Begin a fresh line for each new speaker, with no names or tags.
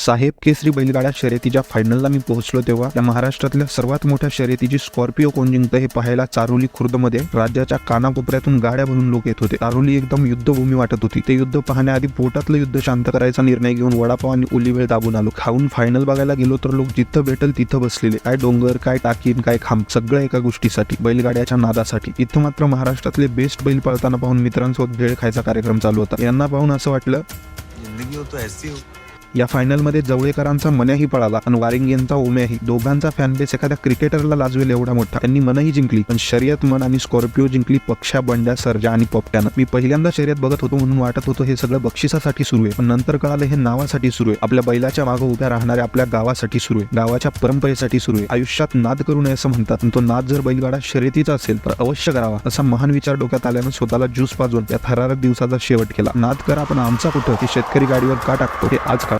साहेब केसरी बैलगाड्या शर्यतीच्या फायनलला मी पोहोचलो तेव्हा त्या महाराष्ट्रातल्या सर्वात मोठ्या शर्यतीची स्कॉर्पिओ कोण जिंकतं हे पाहायला चारोली खुर्दमध्ये राज्याच्या कानाकोपऱ्यातून गाड्या भरून लोक येत होते। चारोली एकदम युद्धभूमी वाटत होती। ते युद्ध पाहण्याआधी पोटातलं युद्ध शांत करायचा निर्णय घेऊन वडापाव आणि ओली वेळ दाबून आलो। खाऊन फायनल बघायला गेलो तर लोक जिथं भेटल तिथं बसलेले, काय डोंगर काय टाकीन काय खांब, सगळं एका गोष्टीसाठी, बैलगाड्याच्या नादासाठी। इथं मात्र महाराष्ट्रातले बेस्ट बैल पळताना पाहून मित्रांसोबत भेळ खायचा कार्यक्रम चालू होता। यांना पाहून असं वाटलं
जिंदगी हो तो ऐसी हो।
या फायनलमध्ये जवळेकरांचा मनही पळाला आणि वारिंगेंचा ओम्याही। दोघांचा फॅन बेस एखाद्या क्रिकेटरला लाजवेल एवढा मोठा। त्यांनी मनही जिंकली, पण शर्यत मन आणि स्कॉर्पिओ जिंकली पक्षा, बंड्या, सर्जा आणि पोपट्यानं। मी पहिल्यांदा शर्यत बघत होतो म्हणून वाटत होतं हे सगळं बक्षिसासाठी सुरू आहे, पण नंतर कळालं हे नावासाठी सुरू आहे, आपल्या बैलाच्या मागे उभ्या राहणाऱ्या आपल्या गावासाठी सुरू आहे, गावाच्या परंपरेसाठी सुरू आहे। आयुष्यात नाद करू नये असं म्हणतात, तो नाद जर बैलगाडा शर्यतीचा असेल तर अवश्य करावा, असा महान विचार डोक्यात आल्यानं स्वतःला ज्यूस पाजून या थरारक दिवसाचा शेवट केला। नाद करा पण आमचा कुठं, हे शेतकरी गाडीवर का टाकतो हे आज